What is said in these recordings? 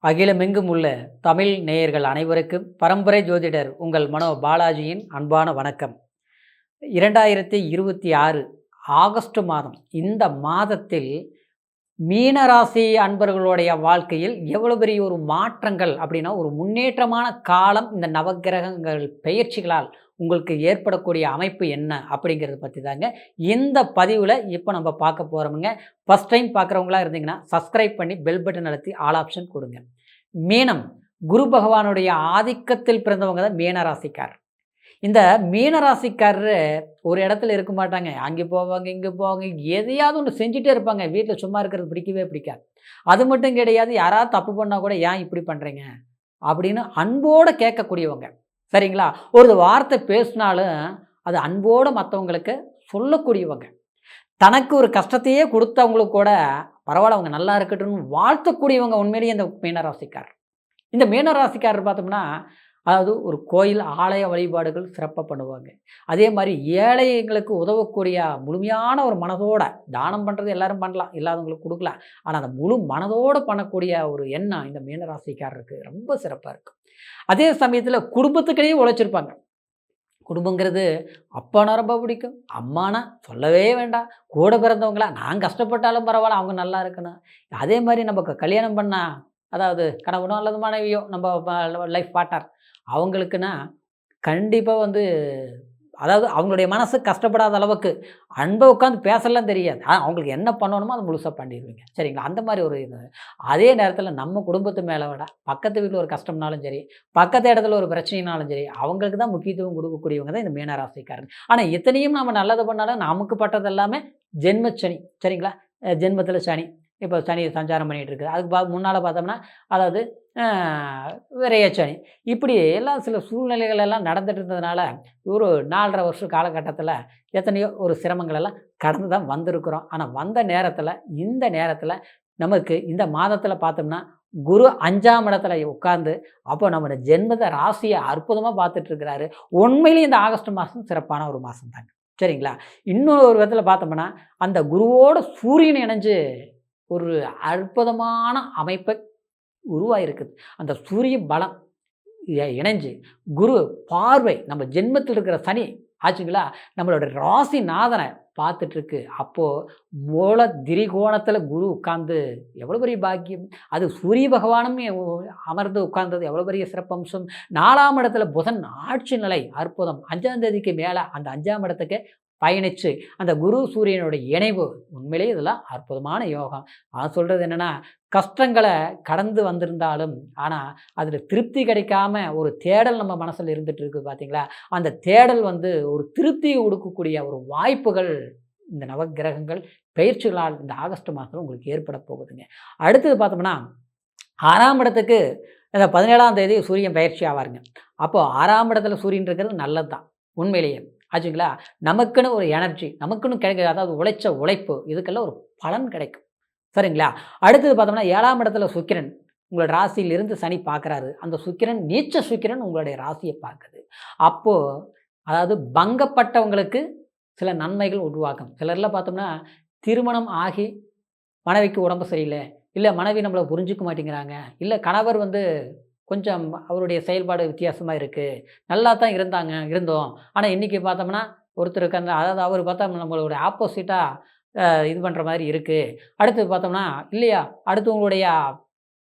அகிலமெங்கும் உள்ள தமிழ் நேயர்கள் அனைவருக்கும் பரம்பரை ஜோதிடர் உங்கள் மனோ பாலாஜியின் அன்பான வணக்கம். 2026 ஆகஸ்ட் மாதம், இந்த மாதத்தில் மீனராசி அன்பர்களுடைய வாழ்க்கையில் எவ்வளோ பெரிய ஒரு மாற்றங்கள் அப்படின்னா ஒரு முன்னேற்றமான காலம் இந்த நவக்கிரகங்கள் பெயர்ச்சிகளால் உங்களுக்கு ஏற்படக்கூடிய அமைப்பு என்ன அப்படிங்கிறத பற்றி தாங்க இந்த பதிவில் இப்போ நம்ம பார்க்க போகிறோமுங்க. ஃபஸ்ட் டைம் பார்க்குறவங்களா இருந்தீங்கன்னா சப்ஸ்கிரைப் பண்ணி பெல் பட்டன் அழுத்தி ஆல் ஆப்ஷன் கொடுங்க. மீனம் குரு பகவானுடைய ஆதிக்கத்தில் பிறந்தவங்க தான் மீனராசிக்காரர். இந்த மீனராசிக்காரரு ஒரு இடத்துல இருக்க மாட்டாங்க. அங்கே போவாங்க, இங்கே போவாங்க, எதையாவது ஒன்று செஞ்சுட்டே இருப்பாங்க. வீட்டில் சும்மா இருக்கிறது பிடிக்கவே பிடிக்காது. அது மட்டும் கிடையாது, யாராவது தப்பு பண்ணால் கூட ஏன் இப்படி பண்ணுறீங்க அப்படின்னு அன்போடு கேட்கக்கூடியவங்க. சரிங்களா? ஒரு வார்த்தை பேசினாலும் அது அன்போடு மற்றவங்களுக்கு சொல்லக்கூடியவங்க. தனக்கு ஒரு கஷ்டத்தையே கொடுத்தவங்களுக்கு கூட பரவாயில்ல அவங்க நல்லா இருக்கட்டும்னு வாழ்த்தக்கூடியவங்க உண்மையிலேயே இந்த மீனராசிக்காரர். இந்த மீனராசிக்காரர் பார்த்தோம்னா, அதாவது ஒரு கோயில் ஆலய வழிபாடுகள் சிறப்பாக பண்ணுவாங்க. அதே மாதிரி ஏழைங்களுக்கு உதவக்கூடிய முழுமையான ஒரு மனதோட தானம் பண்ணுறது எல்லாரும் பண்ணலாம், இல்லாதவங்களுக்கு கொடுக்கலாம். ஆனால் அந்த முழு மனதோடு பண்ணக்கூடிய ஒரு எண்ணம் இந்த மீனராசிக்காரருக்கு ரொம்ப சிறப்பாக இருக்கும். அதே சமயத்தில் குடும்பத்துக்கிடையே உழைச்சிருப்பாங்க. குடும்பங்கிறது அப்பானா ரொம்ப பிடிக்கும், அம்மானா சொல்லவே வேண்டாம், கூட பிறந்தவங்களா நான் கஷ்டப்பட்டாலும் பரவாயில்ல அவங்க நல்லா இருக்கணும். அதே மாதிரி நம்ம கல்யாணம் பண்ணால், அதாவது கணவனோ அல்லது மனைவியோ நம்ம லைஃப் பார்ட்னர் அவங்களுக்குன்னா கண்டிப்பாக அதாவது அவங்களுடைய மனசு கஷ்டப்படாத அளவுக்கு அன்பை உட்காந்து பேசலாம் தெரியாது. அவங்களுக்கு என்ன பண்ணணுமோ அதை முழுசாக பண்ணிடுவீங்க. சரிங்களா? அந்த மாதிரி ஒரு இது. அதே நேரத்தில் நம்ம குடும்பத்து மேலே விட பக்கத்து வீட்டில் ஒரு கஷ்டம்னாலும் சரி, பக்கத்து இடத்துல ஒரு பிரச்சனைனாலும் சரி, அவங்களுக்கு தான் முக்கியத்துவம் கொடுக்கக்கூடியவங்க தான் இந்த மீனராசிக்காரங்க. ஆனால் இத்தனையும் நம்ம நல்லது பண்ணாலும் நமக்கு பட்டது எல்லாமே ஜென்மச்சனி. சரிங்களா? ஜென்மத்தில் சனி. இப்போ சனி சஞ்சாரம் பண்ணிகிட்டு இருக்குது. அதுக்கு முன்னால் பார்த்தோம்னா, அதாவது விரையச்சனி. இப்படி எல்லாம் சில சூழ்நிலைகள் எல்லாம் நடந்துட்டு இருந்ததுனால ஒரு 4.5 வருஷம் காலகட்டத்தில் எத்தனையோ ஒரு சிரமங்கள் எல்லாம் கடந்து தான் வந்திருக்கிறோம். ஆனால் வந்த நேரத்தில், இந்த நேரத்தில் நமக்கு இந்த மாதத்தில் பார்த்தோம்னா குரு 5ஆம் இடத்துல உட்கார்ந்து அப்போ நம்மளோட ஜென்மத ராசியை அற்புதமாக பார்த்துட்ருக்கிறாரு. உண்மையிலேயே இந்த ஆகஸ்ட் மாதம் சிறப்பான ஒரு மாதம் தாங்க. சரிங்களா? இன்னொரு விதத்தில் பார்த்தோம்னா அந்த குருவோட சூரியன் இணைஞ்சு ஒரு அற்புதமான அமைப்பை உருவாயிருக்குது. அந்த சூரிய பலம் இணைஞ்சு குரு பார்வை நம்ம ஜென்மத்தில் இருக்கிற சனி ஆச்சுங்களா, நம்மளோட ராசி நாதனை பார்த்துட்ருக்கு. அப்போது மூல திரிகோணத்தில் குரு உட்கார்ந்து எவ்வளோ பெரிய பாக்கியம். அது சூரிய பகவானும் அமர்ந்து உட்கார்ந்தது எவ்வளோ பெரிய சிறப்பம்சம். 4ஆம் இடத்துல புதன் ஆட்சி நிலை அற்புதம். 5ஆம் தேதிக்கு மேலே அந்த 5ஆம் இடத்துக்கு பயணித்து அந்த குரு சூரியனுடைய இணைவு உண்மையிலே இதெல்லாம் அற்புதமான யோகம். நான் சொல்கிறது என்னென்னா, கஷ்டங்களை கடந்து வந்திருந்தாலும் ஆனால் அதில் திருப்தி கிடைக்காம ஒரு தேடல் நம்ம மனசில் இருந்துகிட்டு இருக்குது பார்த்தீங்களா, அந்த தேடல் ஒரு திருப்தியை கொடுக்கக்கூடிய ஒரு வாய்ப்புகள் இந்த நவக்கிரகங்கள் பயிற்சிகளால் இந்த ஆகஸ்ட் மாதம் உங்களுக்கு ஏற்பட போகுதுங்க. அடுத்தது பார்த்தோம்னா 6ஆம் இடத்துக்கு இந்த 17ஆம் தேதி சூரியன் பயிற்சி ஆவாருங்க. அப்போது 6ஆம் இடத்துல சூரியன் இருக்கிறது நல்லது தான் உண்மையிலேயே ஆச்சுங்களா. நமக்குன்னு ஒரு எனர்ஜி நமக்குன்னு கிடைக்கிது, அதாவது உழைச்ச உழைப்பு இதுக்கெல்லாம் ஒரு பலன் கிடைக்கும். சரிங்களா? அடுத்தது பார்த்தோம்னா 7ஆம் இடத்துல சுக்கிரன் உங்களோட ராசியிலிருந்து சனி பார்க்குறாரு. அந்த சுக்கிரன் நீச்ச சுக்கிரன் உங்களுடைய ராசியை பார்க்குது. அப்போது அதாவது பங்கப்பட்டவங்களுக்கு சில நன்மைகள் உருவாக்கும். சிலர்லாம் பார்த்தோம்னா திருமணம் ஆகி மனைவிக்கு உடம்பு சரியில்லை, இல்லை மனைவி நம்மளை புரிஞ்சிக்க மாட்டேங்கிறாங்க, இல்லை கணவர் கொஞ்சம் அவருடைய செயல்பாடு வித்தியாசமாக இருக்குது, நல்லா தான் இருந்தோம். ஆனால் இன்றைக்கி பார்த்தோம்னா ஒருத்தருக்கு அதாவது அவர் பார்த்தா நம்மளோட ஆப்போசிட்டாக இது பண்ணுற மாதிரி இருக்குது. அடுத்து பார்த்தோம்னா இல்லையா, அடுத்து உங்களுடைய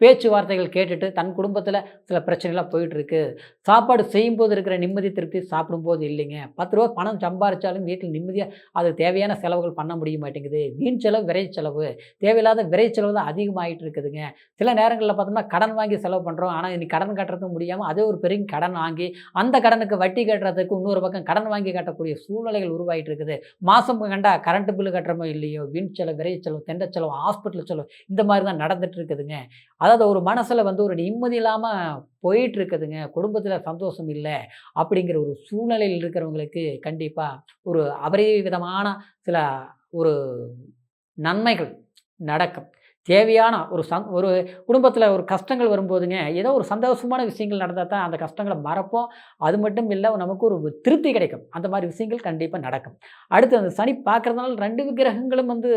பேச்சுவார்த்தைகள் கேட்டுட்டு தன் குடும்பத்தில் சில பிரச்சனைலாம் போயிட்டுருக்கு. சாப்பாடு செய்யும்போது இருக்கிற நிம்மதி திருப்தி சாப்பிடும்போது இல்லைங்க. 10 ரூபா பணம் சம்பாரித்தாலும் வீட்டில் நிம்மதியாக அது தேவையான செலவுகள் பண்ண முடிய மாட்டேங்குது. வீண் செலவு, விரை செலவு, தேவையில்லாத விரை செலவு தான் அதிகமாகிட்டு இருக்குதுங்க. சில நேரங்களில் பார்த்தோம்னா கடன் வாங்கி செலவு பண்ணுறோம். ஆனால் இன்னைக்கு கடன் கட்டுறதும் முடியாமல் அதே ஒரு பெரிய கடன் வாங்கி அந்த கடனுக்கு வட்டி கட்டுறதுக்கு இன்னொரு பக்கம் கடன் வாங்கி கட்டக்கூடிய சூழ்நிலைகள் உருவாகிட்டு இருக்குது. மாதம் கண்டா கரண்ட் பில்லு கட்டுறமோ இல்லையோ, வீண் செலவு, விரை செலவு, தெண்ட செலவு, ஹாஸ்பிட்டல் செலவு இந்த மாதிரி தான் நடந்துட்டு இருக்குதுங்க. அதாவது ஒரு மனசில் ஒரு நிம்மதி இல்லாமல் போயிட்டுருக்குதுங்க, குடும்பத்தில் சந்தோஷம் இல்லை அப்படிங்கிற ஒரு சூழ்நிலையில் இருக்கிறவங்களுக்கு கண்டிப்பாக ஒரு அபரிவிதமான சில ஒரு நன்மைகள் நடக்கும். தேவையான ஒரு குடும்பத்தில ஒரு கஷ்டங்கள் வரும்போதுங்க, ஏதோ ஒரு சந்தோஷமான விஷயங்கள் நடந்தா தான் அந்த கஷ்டங்கள மறப்போம். அது மட்டும் இல்ல, நமக்கு ஒரு திருப்தி கிடைக்கும். அந்த மாரி விஷயங்கள் கண்டிப்பா நடக்கும். அடுத்து அந்த சனி பார்க்கறதுனால 2 கிரகங்களும் வந்து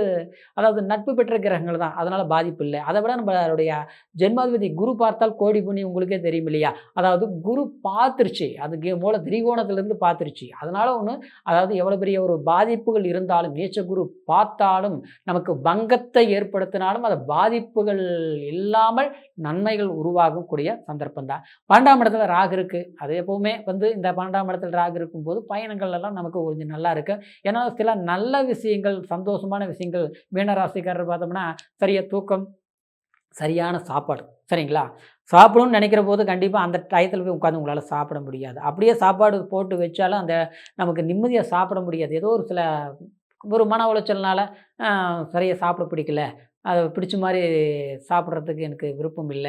அதாவது நட்பு பெற்ற கிரகங்கள் தான். அதனால பாதிப்பு இல்ல. அத விட நம்மளுடைய ஜென்மாதிபதி குரு பார்த்தால் கோடி புண்ணியம் உங்களுக்கே தெரியும் இல்லையா? அதாவது குரு பார்த்துருச்சு. அது மூல திரிகோணத்திலிருந்து பார்த்துருச்சு. அதனால அதாவது எவ்வளோ பெரிய ஒரு பாதிப்புகள் இருந்தாலும், நீச்ச குரு பார்த்தாலும், நமக்கு பங்கத்தை ஏற்படுத்தினாலும், அது பாதிப்புகள் இல்லாமல் நன்மைகள் உருவாகக்கூடிய சந்தர்ப்பம் தான். 12ஆம் இடத்துல ராகு இருக்கு. அது எப்பவுமே வந்து இந்த 12ஆம் இடத்துல ராகு இருக்கும்போது, பயணங்கள் எல்லாம் நமக்கு கொஞ்சம் நல்லா இருக்கு. ஏன்னா, சில நல்ல விஷயங்கள், சந்தோஷமான விஷயங்கள் மீனராசிக்காரர் பார்த்தோம்னா, சரியா தூக்கம், சரியான சாப்பாடு. சரிங்களா? சாப்பிடணும்னு நெனைக்கிற போது கண்டிப்பா அந்த டயத்துல போய் உட்காந்து உங்களால சாப்பிட முடியாது. அப்படியே சாப்பாடு போட்டு வச்சாலும், அந்த நமக்கு நிம்மதியா சாப்பிட முடியாது. ஏதோ ஒரு சில ஒரு மன உளைச்சல்னால அ சரியா சாப்பிட பிடிக்கல. அது பிடிச்ச மாரி சாப்பிட்றதுக்கு எனக்கு விருப்பம் இல்ல.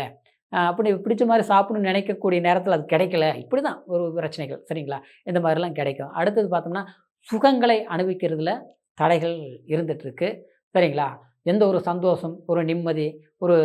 அப்படி பிடிச்ச மாரி சாப்பிடணும்னு நினைக்கக்கூடிய நேரத்தில அது கிடைக்கல. இப்படிதான் ஒரு பிரச்சனைகள். சரிங்களா? இந்த மாரிலாம் கிடைக்கும். அடுத்தது பார்த்தோம்னா, சுகங்களை அனுபவிக்கிறதுல தடைகள் இருந்துட்டுருக்கு. சரிங்களா? எந்த ஒரு சந்தோஷம், ஒரு நிம்மதி, ஒரு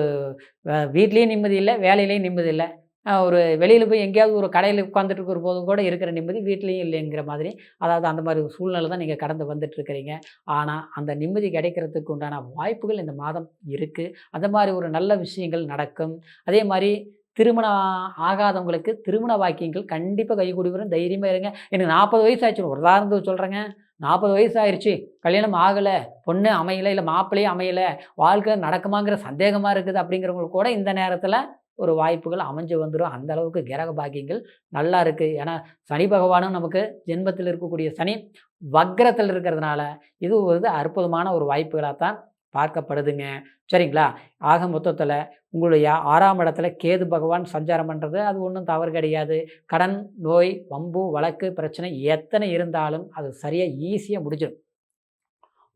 வீட்லயும் நிம்மதி இல்ல, வேலையிலயும் நிம்மதி இல்ல. ஒரு வெளியில போய் எங்கேயாவது ஒரு கடையில உட்காந்துட்டு இருக்கிற போது கூட இருக்கிற நிம்மதி வீட்லயும் இல்லைங்கிற மாதிரி, அதாவது அந்த மாரி ஒரு சூழ்நிலை தான் நீங்க கடந்து வந்துட்டுருக்கிறீங்க. ஆனா, அந்த நிம்மதி கிடைக்கிறதுக்கு உண்டான வாய்ப்புகள் இந்த மாதம் இருக்கு. அந்த மாரி ஒரு நல்ல விஷயங்கள் நடக்கும். அதே மாரி திருமணம் ஆகாதவங்களுக்கு திருமண வாக்கியங்கள் கண்டிப்பா கைகூடி வரும். தைரியமா இருங்க. எனக்கு 40 வயசு ஆச்சு. ஒரு உதாரணத்துக்கு சொல்றேங்க. 40 வயசு ஆயிருச்சு. கல்யாணம் ஆகல. பொண்ணு அமையல, இல்ல மாப்பிள்ளையே அமையல. வாழ்க்கை நடக்குமாங்கிற சந்தேகமா இருக்குது அப்படிங்கிறவங்களுக்கு கூட இந்த நேரத்தில ஒரு வாய்ப்புகள் அமைஞ்சு வந்துரும். அந்த அளவுக்கு கிரக பாக்கியங்கள் நல்லா இருக்கு. ஏன்னா, சனி பகவானும் நமக்கு ஜென்மத்தில் இருக்கக்கூடிய சனி வக்ரத்தில் இருக்கிறதுனால, இது ஒரு அற்புதமான ஒரு வாய்ப்புகளா தான் பார்க்கப்படுதுங்க. சரிங்களா? ஆக மொத்தத்தில உங்களுடைய 6ஆம் இடத்துல கேது பகவான் சஞ்சாரம் பண்றது, அது ஒண்ணும் தவறு கிடையாது. கடன், நோய், வம்பு, வழக்கு, பிரச்சனை எத்தனை இருந்தாலும் அது சரியா ஈஸியா முடிஞ்சிரும்.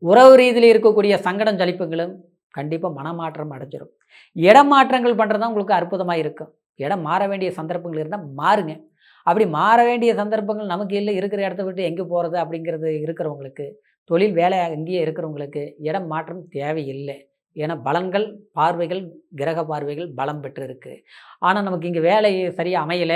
உறவு ரீதியில இருக்கக்கூடிய சங்கடம், சலிப்புகளும் கண்டிப்பா மனமாற்றம் அடைஞ்சிரும். இடம் மாற்றங்கள் பண்றது தான் உங்களுக்கு அற்புதமா இருக்கும். இடம் மாற வேண்டிய சந்தர்ப்பங்கள் இருந்தா மாறுங்க. அப்படி மாற வேண்டிய சந்தர்ப்பங்கள் நமக்கு இல்ல, இருக்கிற இடத்த விட்டு எங்கே போறது அப்படிங்கிறது இருக்கிறவங்களுக்கு, தொழில் வேலை அங்கேயே இருக்கிறவங்களுக்கு இடம் மாற்றம் தேவையில்லை. ஏன்னா பலன்கள், பார்வைகள், கிரக பார்வைகள் பலம் பெற்றிருக்கு. ஆனா நமக்கு இங்க வேலை சரியா அமையல.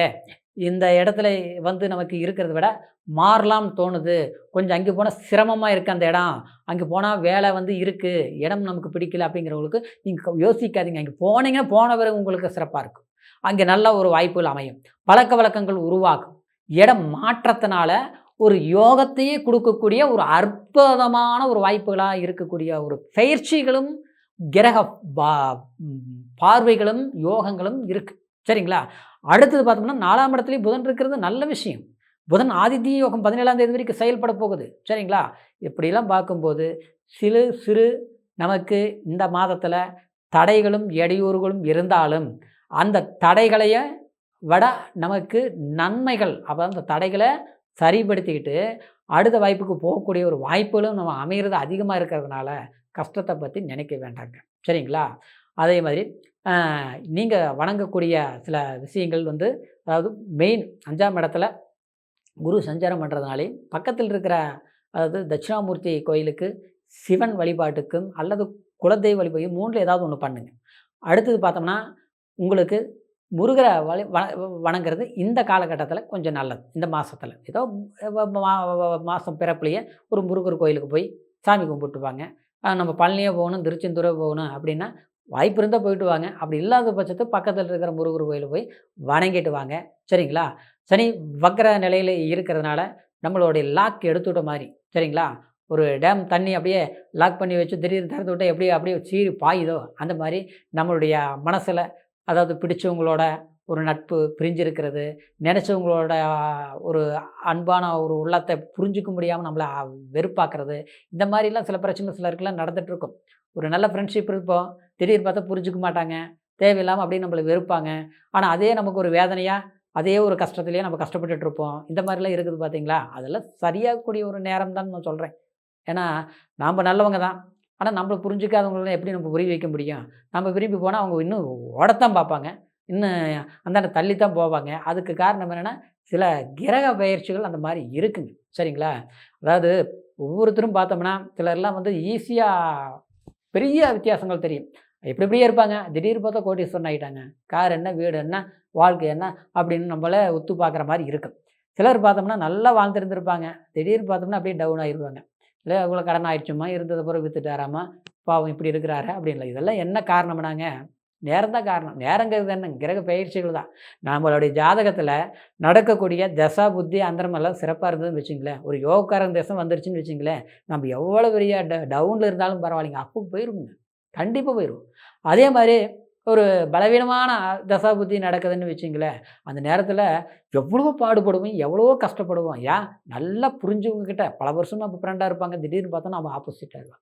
இந்த இடத்துல வந்து நமக்கு இருக்கிறத விட மாறலாம்னு தோணுது. கொஞ்சம் அங்கே போனா சிரமமா இருக்கு அந்த இடம். அங்கே போனா வேலை வந்து இருக்கு. இடம் நமக்கு பிடிக்கல அப்படிங்கிறவங்களுக்கு, நீங்க யோசிக்காதீங்க. அங்கே போனீங்கன்னா போன பிறகு உங்களுக்கு சிறப்பா இருக்கும். அங்கே நல்ல ஒரு வாய்ப்புகள் அமையும். பழக்கவழக்கங்கள் உருவாகும். இடம் மாற்றத்தினால ஒரு யோகத்தையே குடுக்கக்கூடிய ஒரு அற்புதமான ஒரு வாய்ப்புகளா இருக்கக்கூடிய ஒரு பயிற்சிகளும், கிரக பா பார்வைகளும், யோகங்களும் இருக்கு. சரிங்களா? அடுத்தது பார்த்தோம்னா 4ஆம் இடத்திலேயே புதன் இருக்கிறது நல்ல விஷயம். புதன் ஆதித்ய யோகம் 17ஆம் தேதி வரைக்கும் செயல்பட போகுது. சரிங்களா? இப்படிலாம் பார்க்கும்போது சிறு சிறு நமக்கு இந்த மாதத்தில தடைகளும், இடையூறுகளும் இருந்தாலும், அந்த தடைகளைய விட நமக்கு நன்மைகள், அப்ப அந்த தடைகள சரிப்படுத்திக்கிட்டு, அடுத்த வாய்ப்புக்கு போகக்கூடிய ஒரு வாய்ப்புகளும் நம்ம அமையிறது அதிகமா இருக்கிறதுனால, கஷ்டத்த பத்தி நினைக்க வேண்டாங்க. சரிங்களா? அதே மாதிரி அ நீங்க வணங்கக்கூடிய சில விஷயங்கள் வந்து, அதாவது மெயின் 5ஆம் இடத்துல குரு சஞ்சாரம் பண்ணுறதுனாலே, பக்கத்தில் இருக்கிற அதாவது தட்சிணாமூர்த்தி கோயிலுக்கு, சிவன் வழிபாட்டுக்கும் அல்லது குலதெய்வ வழிபாடு 3ல ஏதாவது ஒண்ணு பண்ணுங்க. அடுத்தது பார்த்தோம்னா, உங்களுக்கு முருகர வழி வணங்குறது இந்த காலகட்டத்தில கொஞ்சம் நல்லது. இந்த மாசத்தில. ஏதோ மாசம் பிறப்புலயே ஒரு முருகர் கோயிலுக்கு போய் சாமி கும்பிட்டு வாங்க. நம்ம பழனியே போகணும், திருச்செந்தூரே போகணும் அப்படின்னா, வாய்ப்பு இருந்தா போயிட்டு வாங்க. அப்படி இல்லாத பட்சத்துக்கு பக்கத்தில இருக்கிற முருகர் கோயிலுக்கு போய் வணங்கிட்டு வாங்க. சரிங்களா? சனி வக்ர நிலையில இருக்கிறதுனால, நம்மளுடைய லாக் எடுத்துவிட்ட மாரி. சரிங்களா? ஒரு டேம் தண்ணி அப்படியே லாக் பண்ணி வச்சு திடீர்னு திறந்து விட்டா எப்படி அப்படியே சீறி பாயுதோ, அந்த மாரி நம்மளுடைய மனசுல அதாவது பிடிச்சவங்களோட ஒரு நட்பு பிரிஞ்சிருக்கிறது, நினைச்சவங்களோட ஒரு அன்பான ஒரு உள்ளத்த புரிஞ்சுக்க முடியாம நம்மள வெறுப்பாக்குறது, இந்த மாரிலாம் சில பிரச்சனை சிலருக்குலாம் நடந்துட்டுருக்கும். ஒரு நல்ல ஃப்ரெண்ட்ஷிப் இருப்போம். திடீர்னு பார்த்தா புரிஞ்சுக்க மாட்டாங்க. தேவையில்லாம அப்படியே நம்மள வெறுப்பாங்க. ஆனா அதே நமக்கு ஒரு வேதனையா, அதே ஒரு கஷ்டத்திலேயே நம்ம கஷ்டப்பட்டுட்டு இருப்போம். இந்த மாரிலாம் இருக்குது பார்த்தீங்களா? அதெல்லாம் சரியாகக்கூடிய ஒரு நேரம் தான்னு நான் சொல்றேன். ஏன்னா, நாம நல்லவங்க தான். ஆனா நம்மள புரிஞ்சுக்காதவங்கள எப்படி நம்ம புரிய வைக்க முடியும்? நம்ம விரும்பி போனா அவங்க இன்னும் ஓடத்தான் பார்ப்பாங்க. இன்னும் அந்தாண்ட தள்ளி தான் போவாங்க. அதுக்கு காரணம் என்னன்னா, சில கிரக பெயர்ச்சிகள் அந்த மாரி இருக்குங்க. சரிங்களா? அதாவது ஒவ்வொருத்தரும் பார்த்தோம்னா, சிலர்லாம் வந்து ஈஸியா பெரிய வித்தியாசங்கள் தெரியும். எப்படி இப்படியே இருப்பாங்க. திடீர்னு பார்த்தா கோடீஸ்வரன் ஆயிட்டாங்க. கார் என்ன, வீடு என்ன, வாழ்க்கை என்ன அப்படின்னு நம்மள உத்து பார்க்குற மாரி இருக்கும். சிலர் பார்த்தோம்னா நல்லா வாழ்ந்திருந்திருப்பாங்க. திடீர்னு பார்த்தோம்னா அப்படியே டவுன் ஆயிருவாங்க. இல்ல இவ்வளோ கடன் ஆயிடுச்சும்மா, இருந்தத பூரா வித்துட்டாராம்மா, பாவம் இப்படி இருக்கிறாரு அப்படின்ல. இதெல்லாம் என்ன காரணம்னாங்க, நேரம் தான் காரணம். நேரங்கிறது என்ன, கிரக பெயர்ச்சிகள் தான். நம்மளுடைய ஜாதகத்தில நடக்கக்கூடிய தசா, புத்தி, அந்தரமெல்லாம் சிறப்பா இருந்ததுன்னு வச்சுங்களேன், ஒரு யோகக்காரன் தசை வந்துருச்சுன்னு வச்சுங்களேன், நம்ம எவ்வளோ பெரிய டவுன்ல இருந்தாலும் பரவாயில்லைங்க, அப்போ போயிருவோங்க. கண்டிப்பா போயிருவோம். அதே மாரி ஒரு பலவீனமான தசா, புத்தி நடக்குதுன்னு வச்சுங்களேன், அந்த நேரத்தில எவ்வளவோ பாடுபடுவோம், எவ்வளவோ கஷ்டப்படுவோம். ஏன் நல்லா புரிஞ்சவங்க கிட்ட பல வருஷமா இப்போ ஃப்ரெண்டா இருப்பாங்க. திடீர்னு பார்த்தா நம்ம ஆப்போசிட் ஆயிருவோம்.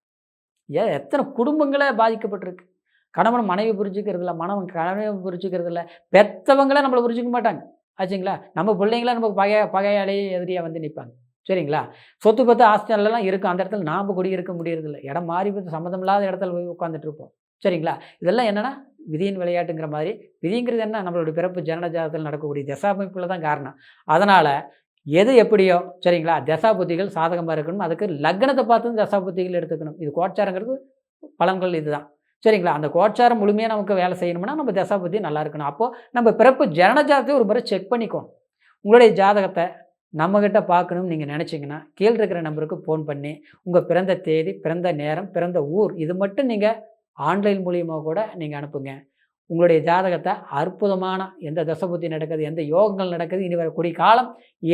ஏன் எத்தனை குடும்பங்களே பாதிக்கப்பட்டிருக்கு. கணவன் மனைவி புரிஞ்சுக்கிறதில்ல, மணவன் கணவனை புரிஞ்சுக்கிறதில்ல, பெத்தவங்களே நம்மள புரிஞ்சுக்க மாட்டாங்க. ஆச்சுங்களா? நம்ம பிள்ளைங்கள நமக்கு பகையாளி, எதிரியா வந்து நிப்பாங்க. சரிங்களா? சொத்து பத்து ஆஸ்தியெல்லாம் இருக்கும். அந்த இடத்துல நாம குடியிருக்க முடியறதில்ல. இடம் மாறி போய் சம்மந்தம் இல்லாத இடத்துல போய் உட்காந்துட்டு இருப்போம். சரிங்களா? இதெல்லாம் என்னன்னா, விதியின் விளையாட்டுங்கிற மாரி. விதிங்கிறது என்ன? நம்மளுடைய பிறப்பு ஜனன ஜாதகத்தில் நடக்கக்கூடிய தசாமைப்புல தான் காரணம். அதனால எது எப்படியோ சரிங்களா? தசா புத்திகள் சாதகமா இருக்கணும். அதுக்கு லக்னத்த பார்த்து தசா புத்திகள் எடுத்துக்கணும். இது கோட்சாரங்கிறது பலன்கள் இதுதான். சரிங்களா? அந்த கோட்சாரம் முழுமையா நமக்கு வேலை செய்யணும்னா, நம்ம தசா புத்தி நல்லா இருக்கணும். அப்போ நம்ம பிறப்பு ஜனன ஜாதகத்த ஒரு முறை செக் பண்ணிக்கோணும். உங்களுடைய ஜாதகத்த நம்மகிட்ட பார்க்கணும்னு நீங்க நெனச்சீங்கன்னா, கீழ இருக்கிற நம்பருக்கு ஃபோன் பண்ணி, உங்க பிறந்த தேதி, பிறந்த நேரம், பிறந்த ஊர் இது மட்டும் நீங்க ஆன்லைன் மூலியமா கூட நீங்க அனுப்புங்க. உங்களுடைய ஜாதகத்த அற்புதமான எந்த தசபுத்தி நடக்குது, எந்த யோகங்கள் நடக்குது, இனி வரக்கூடிய காலம்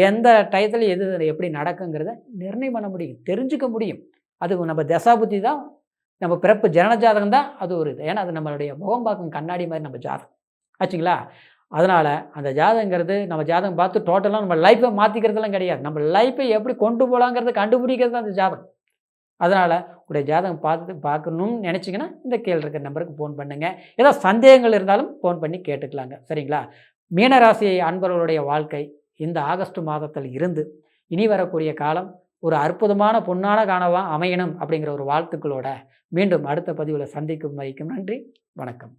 எந்த டயத்துல எது எப்படி நடக்குங்கிறத நிர்ணயம் பண்ண முடியும். தெரிஞ்சுக்க முடியும். அது நம்ம தசாபுத்தி தான் நம்ம பிறப்பு ஜனன ஜாதகம் தான் அது ஒரு இது. ஏன்னா, அது நம்மளுடைய முகம் பார்க்கும் கண்ணாடி மாரி நம்ம ஜாதகம். ஆச்சுங்களா? அதனால அந்த ஜாதகங்கிறது நம்ம ஜாதகம் பார்த்து டோட்டலா நம்ம லைஃப்ப மாத்திக்கிறதெல்லாம் கிடையாது. நம்ம லைஃப்பை எப்படி கொண்டு போலாங்கிறத கண்டுபிடிக்கிறது தான் அந்த ஜாதகம். அதனால உங்களுடைய ஜாதகம் பார்க்கணும்னு நினைச்சீங்கன்னா, இந்த கீழ இருக்கிற நம்பருக்கு ஃபோன் பண்ணுங்க. ஏதாவது சந்தேகங்கள் இருந்தாலும் ஃபோன் பண்ணி கேட்டுக்கலாங்க. சரிங்களா? மீனராசி அன்பர்களுடைய வாழ்க்கை இந்த ஆகஸ்ட் மாதத்தில் இருந்து இனி வரக்கூடிய காலம் ஒரு அற்புதமான பொன்னான கனவா அமையணும் அப்படிங்கிற ஒரு வாழ்த்துக்களோட மீண்டும் அடுத்த பதிவுல சந்திக்கும் வரைக்கும் நன்றி. வணக்கம்.